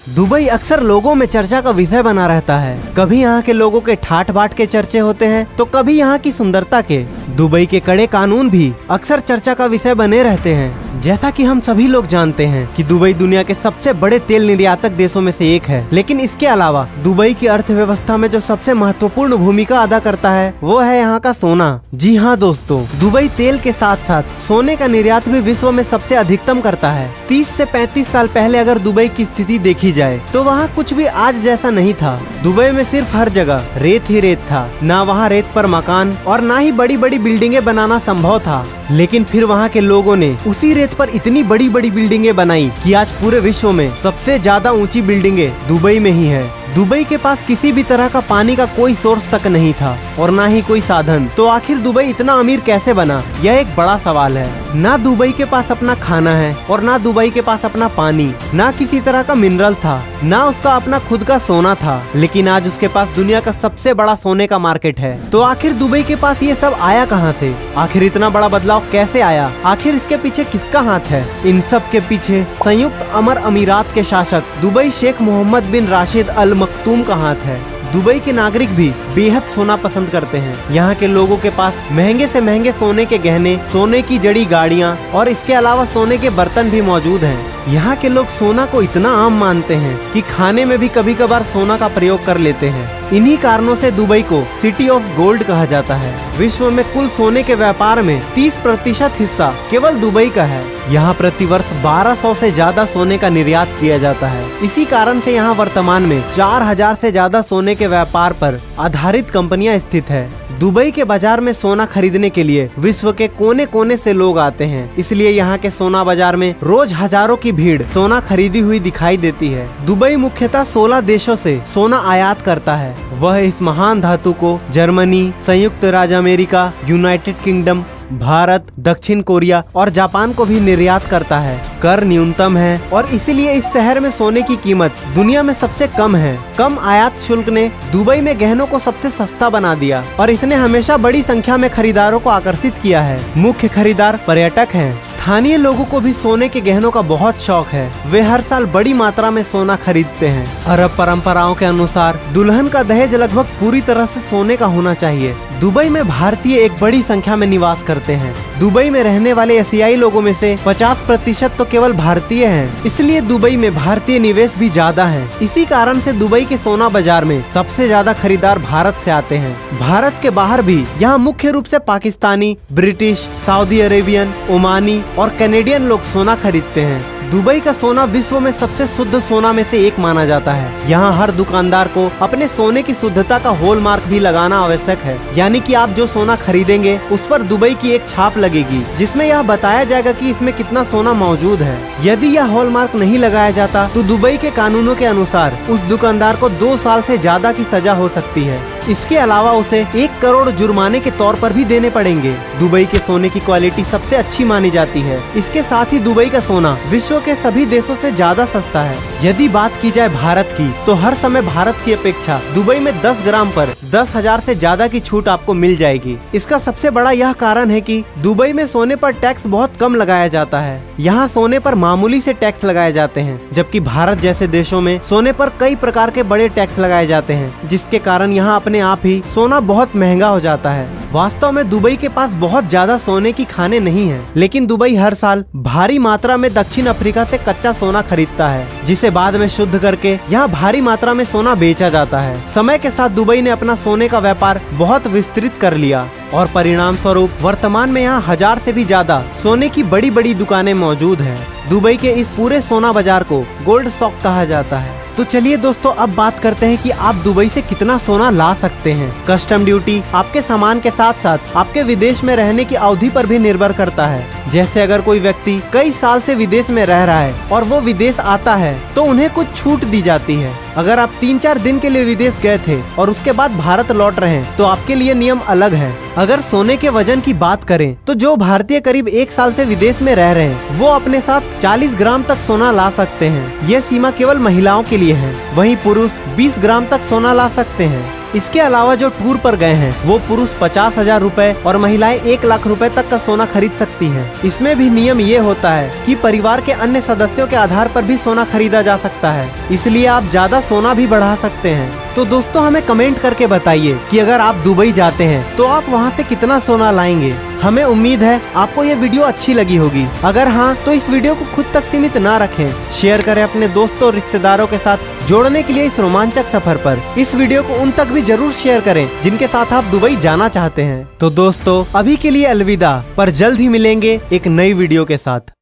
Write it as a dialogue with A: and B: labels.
A: Dubai अक्सर लोगों में चर्चा का विषय बना रहता है। कभी यहाँ के लोगों के ठाठ बाट के चर्चे होते हैं तो कभी यहाँ की सुंदरता के। दुबई के कड़े कानून भी अक्सर चर्चा का विषय बने रहते हैं। जैसा कि हम सभी लोग जानते हैं कि दुबई दुनिया के सबसे बड़े तेल निर्यातक देशों में से एक है, लेकिन इसके अलावा दुबई की अर्थव्यवस्था में जो सबसे महत्वपूर्ण भूमिका अदा करता है वो है यहाँ का सोना। जी हाँ दोस्तों, दुबई तेल के साथ साथ सोने का निर्यात भी विश्व में सबसे अधिकतम करता है। 30 से 35 साल पहले अगर दुबई की स्थिति देखी जाए तो वहाँ कुछ भी आज जैसा नहीं था। दुबई में सिर्फ हर जगह रेत ही रेत था, ना वहाँ रेत पर मकान और ना ही बड़ी बड़ी बिल्डिंगें बनाना संभव था। लेकिन फिर वहाँ के लोगों ने उसी रेत पर इतनी बड़ी बड़ी बिल्डिंगें बनाई कि आज पूरे विश्व में सबसे ज्यादा ऊंची बिल्डिंगें दुबई में ही है। दुबई के पास किसी भी तरह का पानी का कोई सोर्स तक नहीं था और ना ही कोई साधन। तो आखिर दुबई इतना अमीर कैसे बना, यह एक बड़ा सवाल है। ना दुबई के पास अपना खाना है और ना दुबई के पास अपना पानी, ना किसी तरह का मिनरल था, ना उसका अपना खुद का सोना था, लेकिन आज उसके पास दुनिया का सबसे बड़ा सोने का मार्केट है। तो आखिर दुबई के पास ये सब आया कहाँ से? आखिर इतना बड़ा बदलाव कैसे आया? आखिर इसके पीछे किसका हाथ है? इन सब के पीछे संयुक्त अरब अमीरात के शासक दुबई शेख मोहम्मद बिन राशिद अल मखतूम का हाथ है। दुबई के नागरिक भी बेहद सोना पसंद करते हैं। यहाँ के लोगों के पास महंगे से महंगे सोने के गहने, सोने की जड़ी गाड़ियाँ और इसके अलावा सोने के बर्तन भी मौजूद हैं। यहाँ के लोग सोना को इतना आम मानते हैं कि खाने में भी कभी कभार सोना का प्रयोग कर लेते हैं। इन्हीं कारणों से दुबई को सिटी ऑफ गोल्ड कहा जाता है। विश्व में कुल सोने के व्यापार में 30% हिस्सा केवल दुबई का है। यहाँ प्रतिवर्ष 1200 से ज्यादा सोने का निर्यात किया जाता है। इसी कारण से यहाँ वर्तमान में 4000 से ज्यादा सोने के व्यापार पर आधारित कंपनियां स्थित है। दुबई के बाजार में सोना खरीदने के लिए विश्व के कोने कोने से लोग आते हैं, इसलिए यहाँ के सोना बाजार में रोज हजारों की भीड़ सोना खरीदी हुई दिखाई देती है। दुबई मुख्यतः 16 देशों से सोना आयात करता है। वह इस महान धातु को जर्मनी, संयुक्त राज्य अमेरिका, यूनाइटेड किंगडम, भारत, दक्षिण कोरिया और जापान को भी निर्यात करता है। कर न्यूनतम है और इसीलिए इस शहर में सोने की कीमत दुनिया में सबसे कम है। कम आयात शुल्क ने दुबई में गहनों को सबसे सस्ता बना दिया और इसने हमेशा बड़ी संख्या में खरीदारों को आकर्षित किया है। मुख्य खरीदार पर्यटक हैं। स्थानीय लोगों को भी सोने के गहनों का बहुत शौक है। वे हर साल बड़ी मात्रा में सोना खरीदते हैं। अरब परंपराओं के अनुसार दुल्हन का दहेज लगभग पूरी तरह से सोने का होना चाहिए। दुबई में भारतीय एक बड़ी संख्या में निवास करते हैं। दुबई में रहने वाले एशियाई लोगों में से 50% तो केवल भारतीय हैं। इसलिए दुबई में भारतीय निवेश भी ज्यादा है। इसी कारण से दुबई के सोना बाजार में सबसे ज्यादा खरीदार भारत से आते हैं। भारत के बाहर भी यहाँ मुख्य रूप से Pakistani, British, Saudi Arabian, Omani और कैनेडियन लोग सोना खरीदते हैं। दुबई का सोना विश्व में सबसे शुद्ध सोना में से एक माना जाता है। यहाँ हर दुकानदार को अपने सोने की शुद्धता का हॉलमार्क भी लगाना आवश्यक है, यानी कि आप जो सोना खरीदेंगे उस पर दुबई की एक छाप लगेगी जिसमें यह बताया जाएगा कि इसमें कितना सोना मौजूद है। यदि यह हॉलमार्क नहीं लगाया जाता तो दुबई के कानूनों के अनुसार उस दुकानदार को 2 साल से ज्यादा की सजा हो सकती है। इसके अलावा उसे 1 करोड़ जुर्माने के तौर पर भी देने पड़ेंगे। दुबई के सोने की क्वालिटी सबसे अच्छी मानी जाती है। इसके साथ ही दुबई का सोना विश्व के सभी देशों से ज्यादा सस्ता है। यदि बात की जाए भारत की तो हर समय भारत की अपेक्षा दुबई में 10 ग्राम पर 10,000 से ज्यादा की छूट आपको मिल जाएगी। इसका सबसे बड़ा यह कारण है कि दुबई में सोने पर टैक्स बहुत कम लगाया जाता है। यहाँ सोने पर मामूली से टैक्स लगाए जाते हैं, जबकि भारत जैसे देशों में सोने पर कई प्रकार के बड़े टैक्स लगाए जाते हैं, जिसके कारण यहाँ अपने आप ही सोना बहुत महंगा हो जाता है। वास्तव में दुबई के पास बहुत ज्यादा सोने की खानें नहीं है, लेकिन दुबई हर साल भारी मात्रा में दक्षिण अफ्रीका से कच्चा सोना खरीदता है, जिसे बाद में शुद्ध करके यहाँ भारी मात्रा में सोना बेचा जाता है। समय के साथ दुबई ने अपना सोने का व्यापार बहुत विस्तृत कर लिया और परिणाम स्वरूप वर्तमान में यहाँ 1000 से भी ज्यादा सोने की बड़ी बड़ी दुकानें मौजूद हैं। दुबई के इस पूरे सोना बाजार को गोल्ड सॉक कहा जाता है। तो चलिए दोस्तों, अब बात करते हैं कि आप दुबई से कितना सोना ला सकते हैं। कस्टम ड्यूटी आपके सामान के साथ साथ आपके विदेश में रहने की अवधि पर भी निर्भर करता है। जैसे अगर कोई व्यक्ति कई साल से विदेश में रह रहा है और वो विदेश आता है तो उन्हें कुछ छूट दी जाती है। अगर आप 3-4 दिन के लिए विदेश गए थे और उसके बाद भारत लौट रहे हैं तो आपके लिए नियम अलग है। अगर सोने के वजन की बात करें तो जो भारतीय करीब 1 साल से विदेश में रह रहे हैं वो अपने साथ 40 ग्राम तक सोना ला सकते हैं। यह सीमा केवल महिलाओं के लिए है। वहीं पुरुष 20 ग्राम तक सोना ला सकते हैं। इसके अलावा जो टूर पर गए हैं वो पुरुष 50,000 रुपए और महिलाएं 1 लाख रुपए तक का सोना खरीद सकती हैं। इसमें भी नियम ये होता है कि परिवार के अन्य सदस्यों के आधार पर भी सोना खरीदा जा सकता है, इसलिए आप ज्यादा सोना भी बढ़ा सकते हैं। तो दोस्तों हमें कमेंट करके बताइए कि अगर आप दुबई जाते हैं तो आप वहाँ से कितना सोना लाएंगे। हमें उम्मीद है आपको ये वीडियो अच्छी लगी होगी। अगर हाँ तो इस वीडियो को खुद तक सीमित ना रखें, शेयर करें अपने दोस्तों और रिश्तेदारों के साथ जोड़ने के लिए इस रोमांचक सफर पर। इस वीडियो को उन तक भी जरूर शेयर करें जिनके साथ आप दुबई जाना चाहते हैं। तो दोस्तों अभी के लिए अलविदा, पर जल्द ही मिलेंगे एक नई वीडियो के साथ।